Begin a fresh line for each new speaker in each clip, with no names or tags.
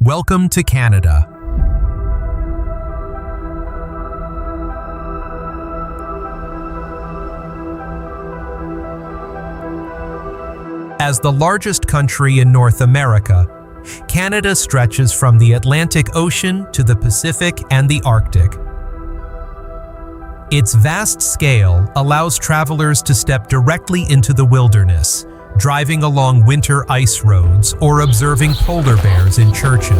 Welcome to Canada. As the largest country in North America, Canada stretches from the Atlantic Ocean to the Pacific and the Arctic. Its vast scale allows travelers to step directly into the wilderness, driving along winter ice roads or observing polar bears in Churchill.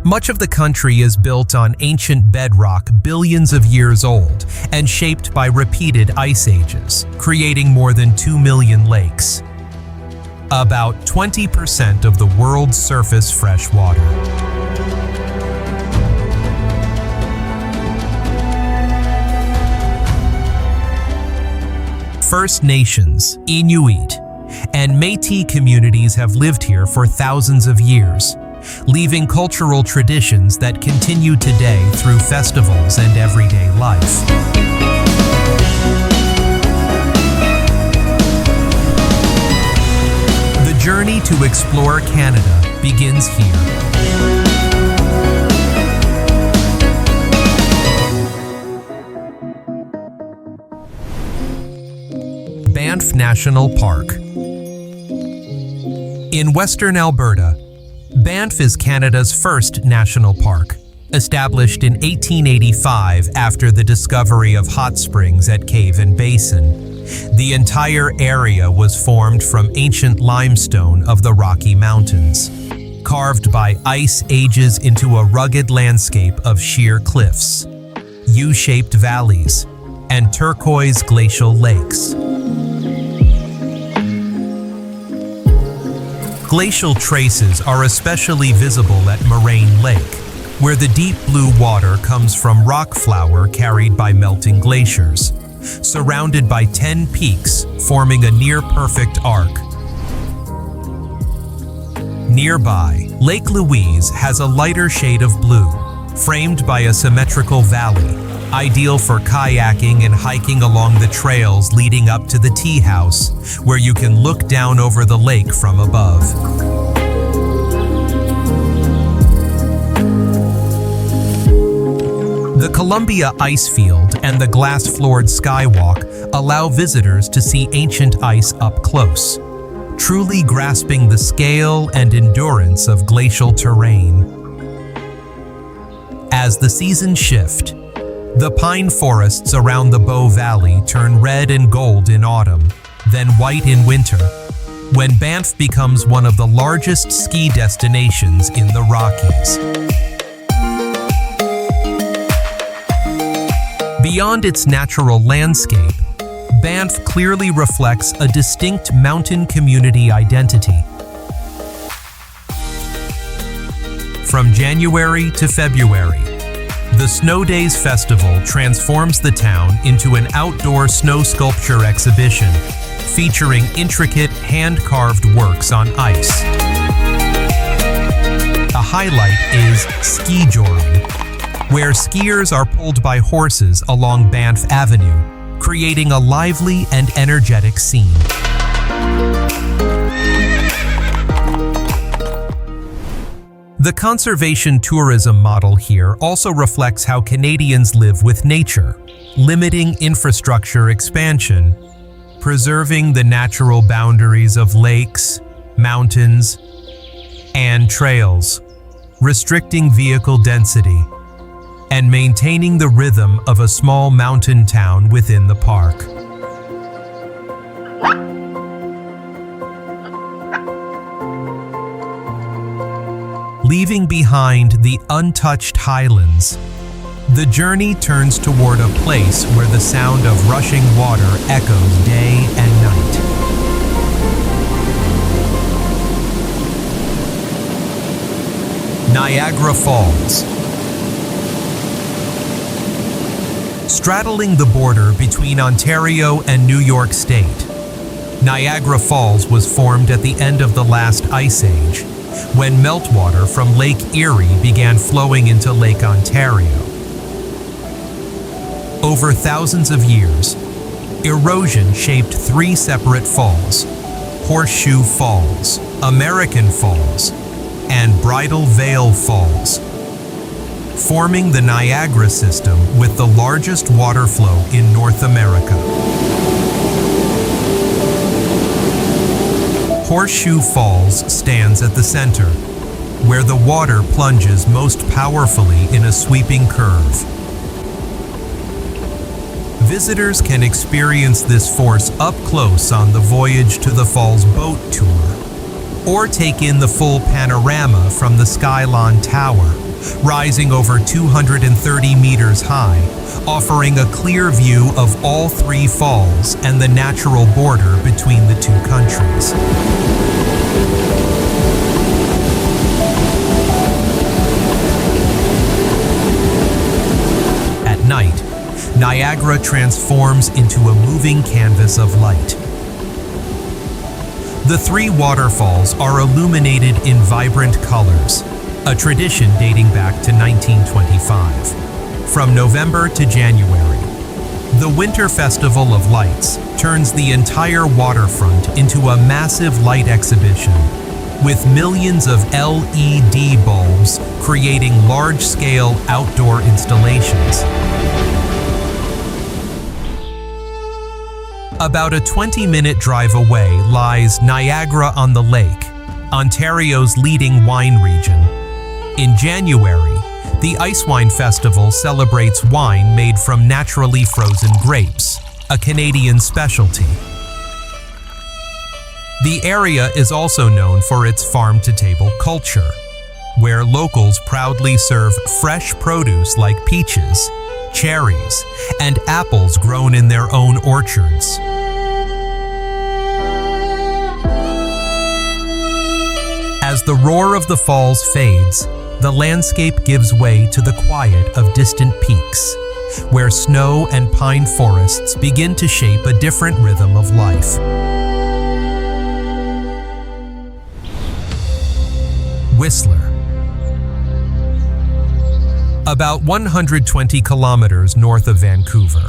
Much of the country is built on ancient bedrock billions of years old and shaped by repeated ice ages, creating more than 2 million lakes. About 20% of the world's surface fresh water. First Nations, Inuit, and Métis communities have lived here for thousands of years, leaving cultural traditions that continue today through festivals and everyday life. The journey to explore Canada begins here. Banff National Park. In Western Alberta, Banff is Canada's first national park, established in 1885 after the discovery of hot springs at Cave and Basin. The entire area was formed from ancient limestone of the Rocky Mountains, carved by ice ages into a rugged landscape of sheer cliffs, U-shaped valleys, and turquoise glacial lakes. Glacial traces are especially visible at Moraine Lake, where the deep blue water comes from rock flour carried by melting glaciers, surrounded by 10 peaks forming a near-perfect arc. Nearby, Lake Louise has a lighter shade of blue, framed by a symmetrical valley, ideal for kayaking and hiking along the trails leading up to the tea house, where you can look down over the lake from above. The Columbia Icefield and the glass-floored skywalk allow visitors to see ancient ice up close, truly grasping the scale and endurance of glacial terrain. As the seasons shift, the pine forests around the Bow Valley turn red and gold in autumn, then white in winter, when Banff becomes one of the largest ski destinations in the Rockies. Beyond its natural landscape, Banff clearly reflects a distinct mountain community identity. From January to February, the Snow Days Festival transforms the town into an outdoor snow sculpture exhibition featuring intricate hand-carved works on ice. A highlight is ski joring, where skiers are pulled by horses along Banff Avenue, creating a lively and energetic scene. The conservation tourism model here also reflects how Canadians live with nature, limiting infrastructure expansion, preserving the natural boundaries of lakes, mountains, and trails, restricting vehicle density, and maintaining the rhythm of a small mountain town within the park. Leaving behind the untouched highlands, the journey turns toward a place where the sound of rushing water echoes day and night. Niagara Falls. Straddling the border between Ontario and New York State, Niagara Falls was formed at the end of the last ice age, when meltwater from Lake Erie began flowing into Lake Ontario. Over thousands of years, erosion shaped 3 separate falls: Horseshoe Falls, American Falls, and Bridal Veil Falls, forming the Niagara system with the largest water flow in North America. Horseshoe Falls stands at the center, where the water plunges most powerfully in a sweeping curve. Visitors can experience this force up close on the Voyage to the Falls boat tour, or take in the full panorama from the Skylon Tower, rising over 230 meters high, offering a clear view of all 3 falls and the natural border between the 2 countries. At night, Niagara transforms into a moving canvas of light. The 3 waterfalls are illuminated in vibrant colors, a tradition dating back to 1925. From November to January, the Winter Festival of Lights turns the entire waterfront into a massive light exhibition, with millions of LED bulbs creating large-scale outdoor installations. About a 20-minute drive away lies Niagara-on-the-Lake, Ontario's leading wine region. In January, the Ice Wine Festival celebrates wine made from naturally frozen grapes, a Canadian specialty. The area is also known for its farm-to-table culture, where locals proudly serve fresh produce like peaches, cherries, and apples grown in their own orchards. As the roar of the falls fades, the landscape gives way to the quiet of distant peaks, where snow and pine forests begin to shape a different rhythm of life. Whistler. About 120 kilometers north of Vancouver,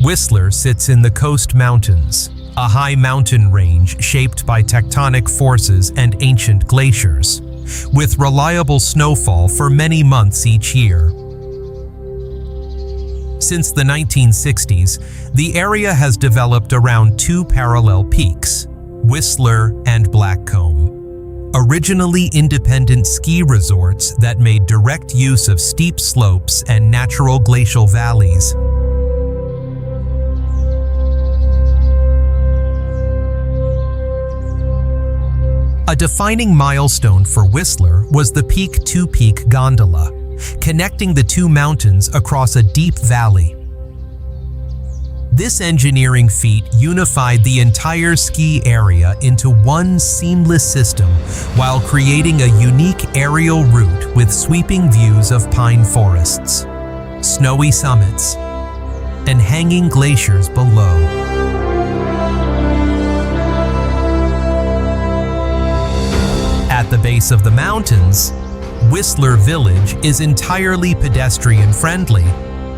Whistler sits in the Coast Mountains, a high mountain range shaped by tectonic forces and ancient glaciers, with reliable snowfall for many months each year. Since the 1960s, the area has developed around 2 parallel peaks, Whistler and Blackcomb, originally independent ski resorts that made direct use of steep slopes and natural glacial valleys. A defining milestone for Whistler was the Peak to Peak gondola, connecting the 2 mountains across a deep valley. This engineering feat unified the entire ski area into one seamless system while creating a unique aerial route with sweeping views of pine forests, snowy summits, and hanging glaciers below. At the base of the mountains, Whistler Village is entirely pedestrian-friendly,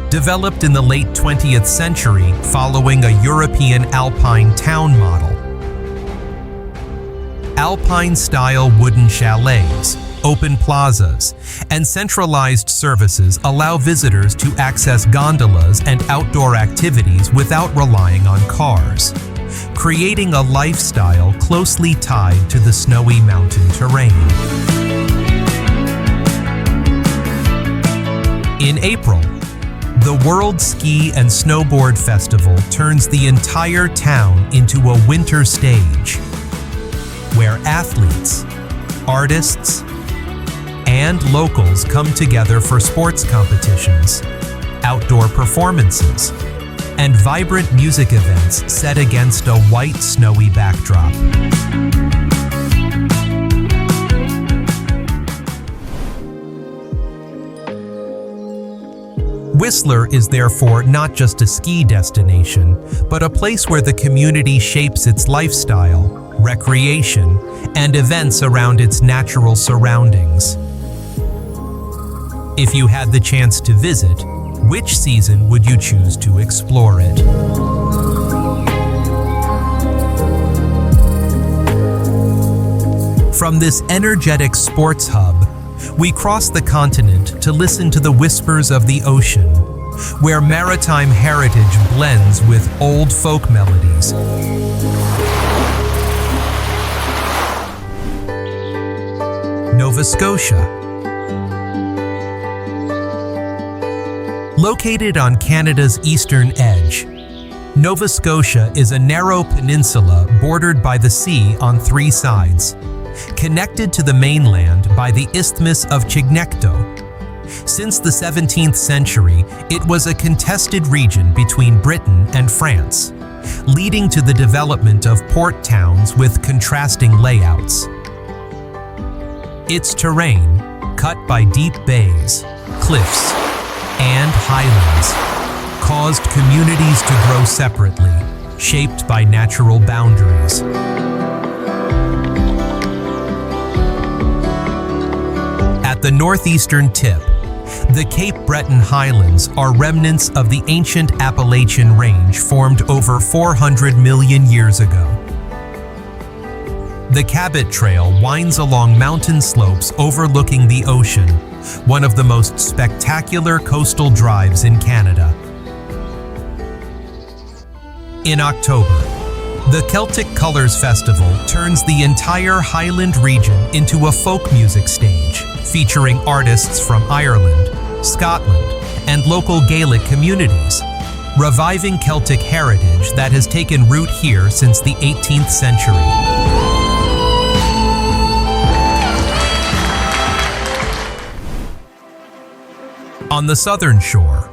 developed in the late 20th century following a European alpine town model. Alpine-style wooden chalets, open plazas, and centralized services allow visitors to access gondolas and outdoor activities without relying on cars, creating a lifestyle closely tied to the snowy mountain terrain. In April, the World Ski and Snowboard Festival turns the entire town into a winter stage, where athletes, artists, and locals come together for sports competitions, outdoor performances, and vibrant music events set against a white, snowy backdrop. Whistler is therefore not just a ski destination, but a place where the community shapes its lifestyle, recreation, and events around its natural surroundings. If you had the chance to visit, which season would you choose to explore it? From this energetic sports hub, we cross the continent to listen to the whispers of the ocean, where maritime heritage blends with old folk melodies. Nova Scotia. Located on Canada's eastern edge, Nova Scotia is a narrow peninsula bordered by the sea on 3 sides, connected to the mainland by the Isthmus of Chignecto. Since the 17th century, it was a contested region between Britain and France, leading to the development of port towns with contrasting layouts. Its terrain, cut by deep bays, cliffs, and highlands, caused communities to grow separately, shaped by natural boundaries. At the northeastern tip, the Cape Breton Highlands are remnants of the ancient Appalachian Range formed over 400 million years ago. The Cabot Trail winds along mountain slopes overlooking the ocean, one of the most spectacular coastal drives in Canada. In October, the Celtic Colours Festival turns the entire Highland region into a folk music stage, featuring artists from Ireland, Scotland, and local Gaelic communities, reviving Celtic heritage that has taken root here since the 18th century. On the southern shore,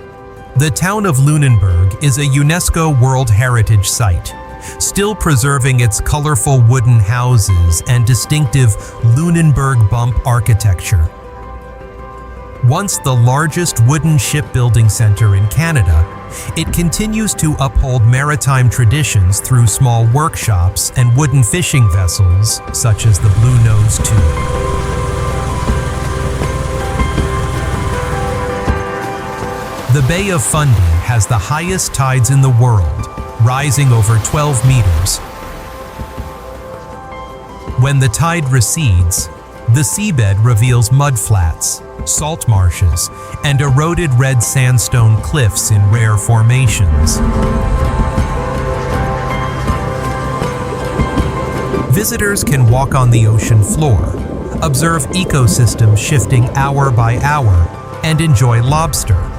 the town of Lunenburg is a UNESCO World Heritage Site, still preserving its colorful wooden houses and distinctive Lunenburg bump architecture. Once the largest wooden shipbuilding center in Canada, it continues to uphold maritime traditions through small workshops and wooden fishing vessels, such as the Blue Nose 2. The Bay of Fundy has the highest tides in the world, rising over 12 meters. When the tide recedes, the seabed reveals mudflats, salt marshes, and eroded red sandstone cliffs in rare formations. Visitors can walk on the ocean floor, observe ecosystems shifting hour by hour, and enjoy lobster,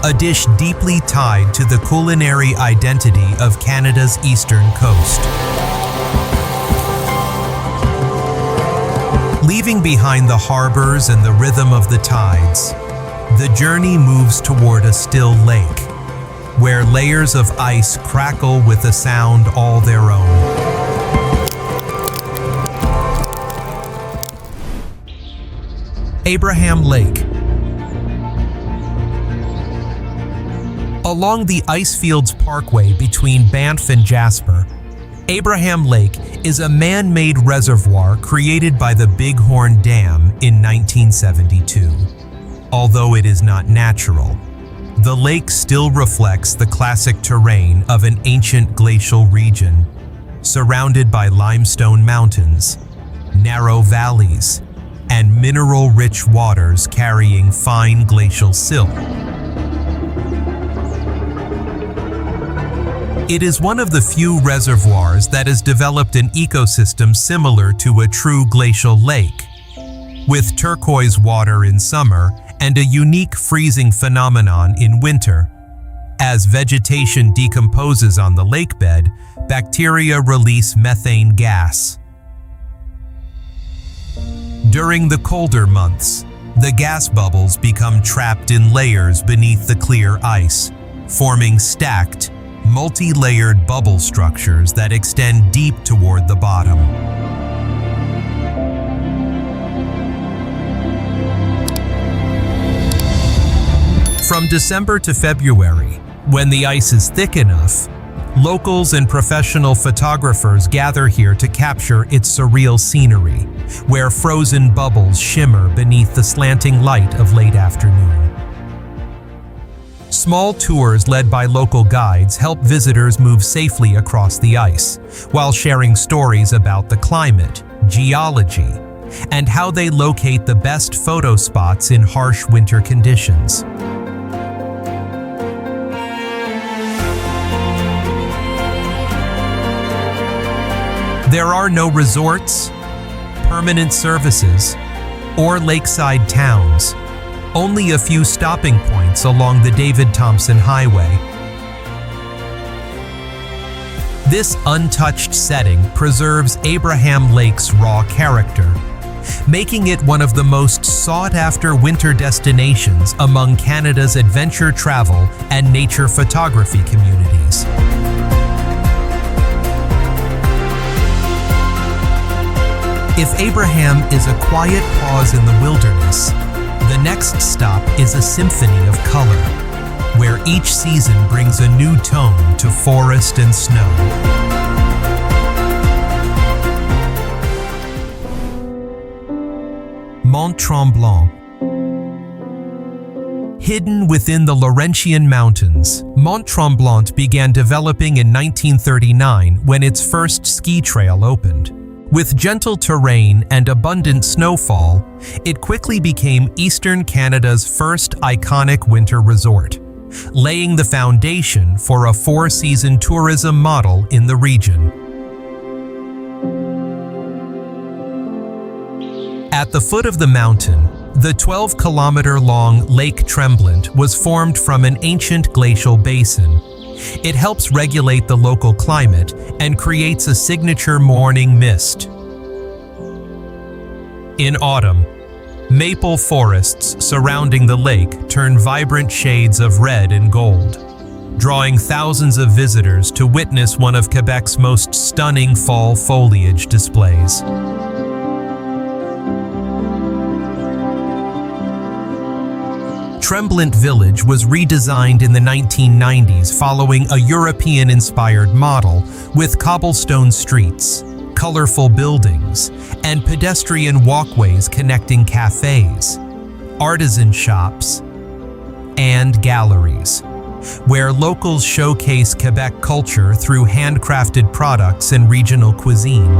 a dish deeply tied to the culinary identity of Canada's eastern coast. Leaving behind the harbors and the rhythm of the tides, the journey moves toward a still lake, where layers of ice crackle with a sound all their own. Abraham Lake. Along the Icefields Parkway between Banff and Jasper, Abraham Lake is a man-made reservoir created by the Bighorn Dam in 1972. Although it is not natural, the lake still reflects the classic terrain of an ancient glacial region, surrounded by limestone mountains, narrow valleys, and mineral-rich waters carrying fine glacial silt. It is one of the few reservoirs that has developed an ecosystem similar to a true glacial lake, with turquoise water in summer and a unique freezing phenomenon in winter. As vegetation decomposes on the lakebed, bacteria release methane gas. During the colder months, the gas bubbles become trapped in layers beneath the clear ice, forming stacked, multi-layered bubble structures that extend deep toward the bottom. From December to February, when the ice is thick enough, locals and professional photographers gather here to capture its surreal scenery, where frozen bubbles shimmer beneath the slanting light of late afternoon. Small tours led by local guides help visitors move safely across the ice, while sharing stories about the climate, geology, and how they locate the best photo spots in harsh winter conditions. There are no resorts, permanent services, or lakeside towns, only a few stopping points along the David Thompson Highway. This untouched setting preserves Abraham Lake's raw character, making it one of the most sought-after winter destinations among Canada's adventure travel and nature photography communities. If Abraham is a quiet pause in the wilderness, the next stop is a symphony of color, where each season brings a new tone to forest and snow. Mont-Tremblant. Hidden within the Laurentian Mountains, Mont-Tremblant began developing in 1939 when its first ski trail opened. With gentle terrain and abundant snowfall, it quickly became Eastern Canada's first iconic winter resort, laying the foundation for a four-season tourism model in the region. At the foot of the mountain, the 12-kilometer-long Lake Tremblant was formed from an ancient glacial basin. It helps regulate the local climate and creates a signature morning mist. In autumn, maple forests surrounding the lake turn vibrant shades of red and gold, drawing thousands of visitors to witness one of Quebec's most stunning fall foliage displays. Tremblant Village was redesigned in the 1990s following a European-inspired model with cobblestone streets, colorful buildings, and pedestrian walkways connecting cafes, artisan shops, and galleries, where locals showcase Quebec culture through handcrafted products and regional cuisine.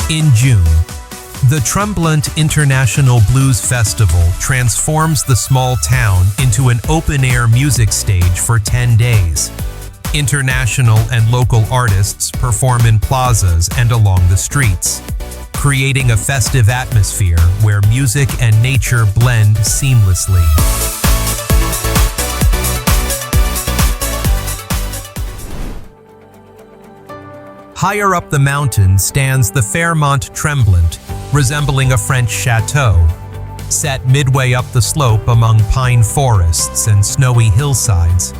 In June, the Tremblant International Blues Festival transforms the small town into an open-air music stage for 10 days. International and local artists perform in plazas and along the streets, creating a festive atmosphere where music and nature blend seamlessly. Higher up the mountain stands the fair Mont-Tremblant, resembling a French chateau, set midway up the slope among pine forests and snowy hillsides.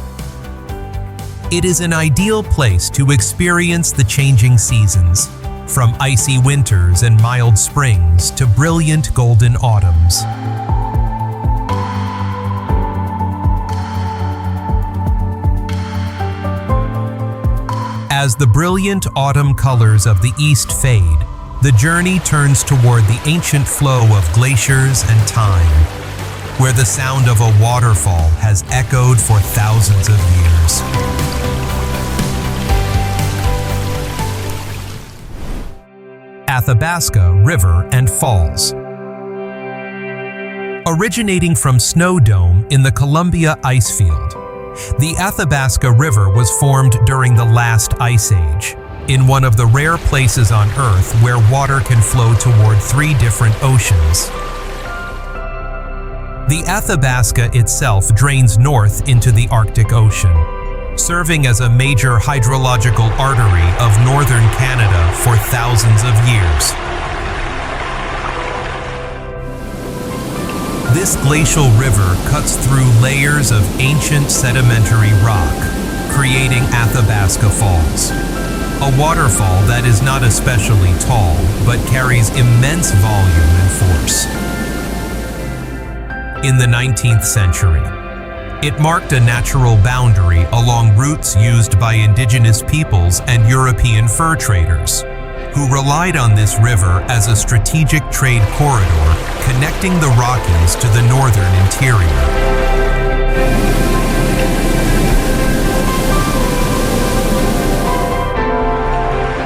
It is an ideal place to experience the changing seasons, from icy winters and mild springs to brilliant golden autumns. As the brilliant autumn colors of the east fade, the journey turns toward the ancient flow of glaciers and time, where the sound of a waterfall has echoed for thousands of years. Athabasca River and Falls. Originating from Snow Dome in the Columbia Icefield, the Athabasca River was formed during the last ice age, in one of the rare places on Earth where water can flow toward 3 different oceans. The Athabasca itself drains north into the Arctic Ocean, serving as a major hydrological artery of northern Canada for thousands of years. This glacial river cuts through layers of ancient sedimentary rock, creating Athabasca Falls, a waterfall that is not especially tall, but carries immense volume and force. In the 19th century, it marked a natural boundary along routes used by indigenous peoples and European fur traders, who relied on this river as a strategic trade corridor connecting the Rockies to the northern interior.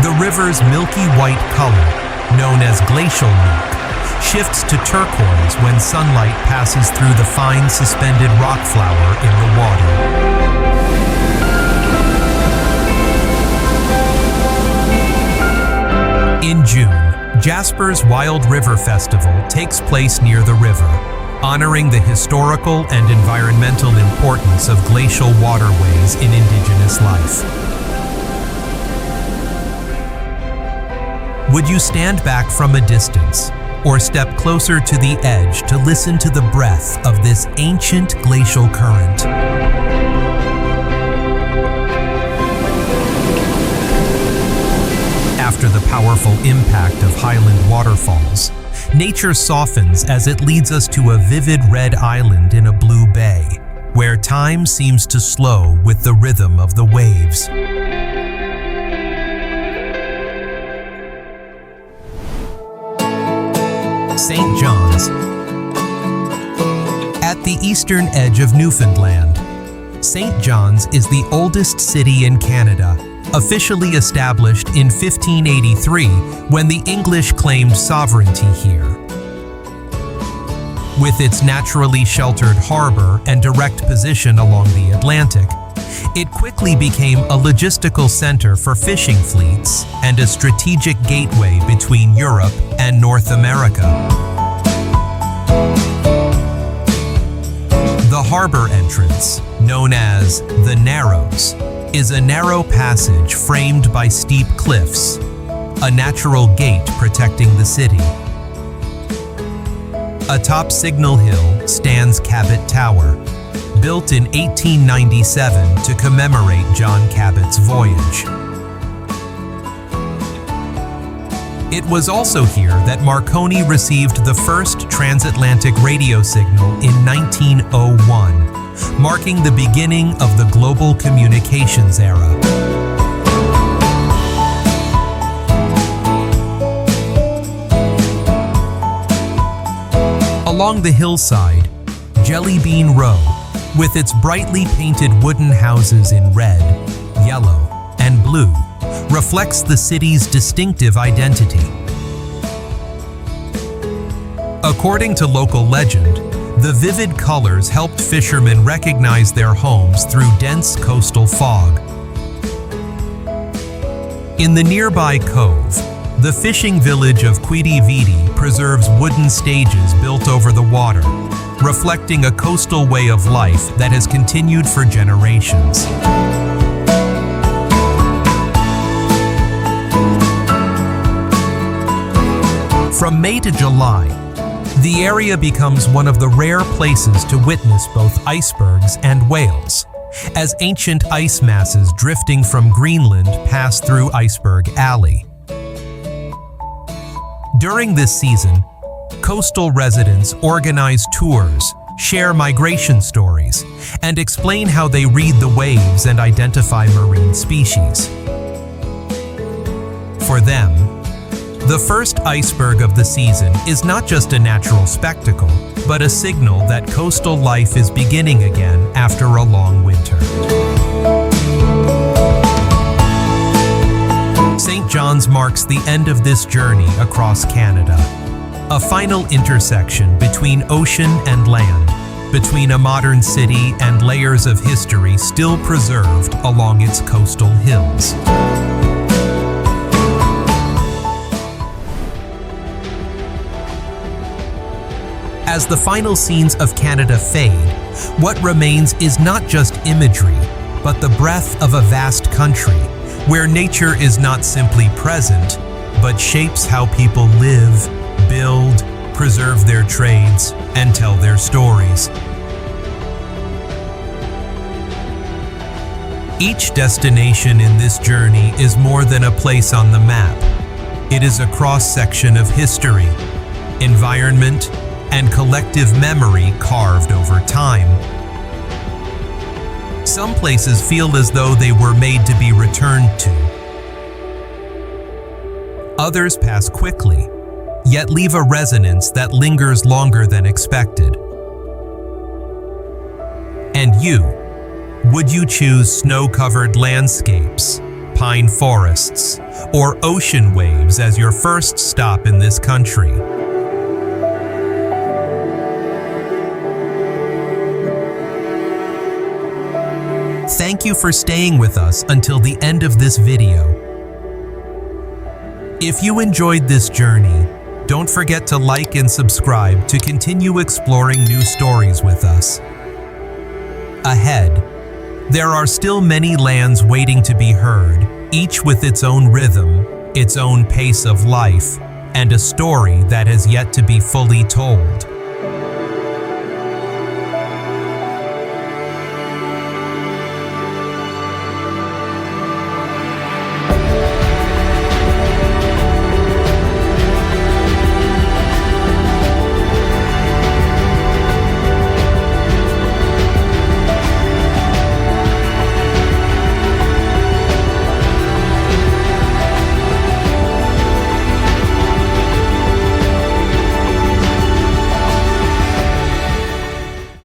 The river's milky white color, known as glacial milk, shifts to turquoise when sunlight passes through the fine suspended rock flour in the water. In June, Jasper's Wild River Festival takes place near the river, honoring the historical and environmental importance of glacial waterways in Indigenous life. Would you stand back from a distance, or step closer to the edge to listen to the breath of this ancient glacial current? After the powerful impact of Highland waterfalls, nature softens as it leads us to a vivid red island in a blue bay, where time seems to slow with the rhythm of the waves. St. John's. At the eastern edge of Newfoundland, St. John's is the oldest city in Canada, officially established in 1583 when the English claimed sovereignty here. With its naturally sheltered harbor and direct position along the Atlantic, it quickly became a logistical center for fishing fleets and a strategic gateway between Europe and North America. The harbor entrance, known as the Narrows, is a narrow passage framed by steep cliffs, a natural gate protecting the city. Atop Signal Hill stands Cabot Tower, built in 1897 to commemorate John Cabot's voyage. It was also here that Marconi received the first transatlantic radio signal in 1901, marking the beginning of the global communications era. Along the hillside, Jelly Bean Row, with its brightly painted wooden houses in red, yellow, and blue, reflects the city's distinctive identity. According to local legend, the vivid colors helped fishermen recognize their homes through dense coastal fog. In the nearby cove, the fishing village of Quidi Vidi preserves wooden stages built over the water, reflecting a coastal way of life that has continued for generations. From May to July, the area becomes one of the rare places to witness both icebergs and whales, as ancient ice masses drifting from Greenland pass through Iceberg Alley. During this season, coastal residents organize tours, share migration stories, and explain how they read the waves and identify marine species. For them, the first iceberg of the season is not just a natural spectacle, but a signal that coastal life is beginning again after a long winter. St. John's marks the end of this journey across Canada, a final intersection between ocean and land, between a modern city and layers of history still preserved along its coastal hills. As the final scenes of Canada fade, what remains is not just imagery, but the breath of a vast country, where nature is not simply present, but shapes how people live, build, preserve their trades, and tell their stories. Each destination in this journey is more than a place on the map. It is a cross-section of history, environment, and collective memory carved over time. Some places feel as though they were made to be returned to. Others pass quickly, yet leave a resonance that lingers longer than expected. And you, would you choose snow-covered landscapes, alpine forests, or ocean waves as your first stop in this country. Thank you for staying with us until the end of this video. If you enjoyed this journey, don't forget to like and subscribe to continue exploring new stories with us. Ahead, there are still many lands waiting to be heard, each with its own rhythm, its own pace of life, and a story that has yet to be fully told.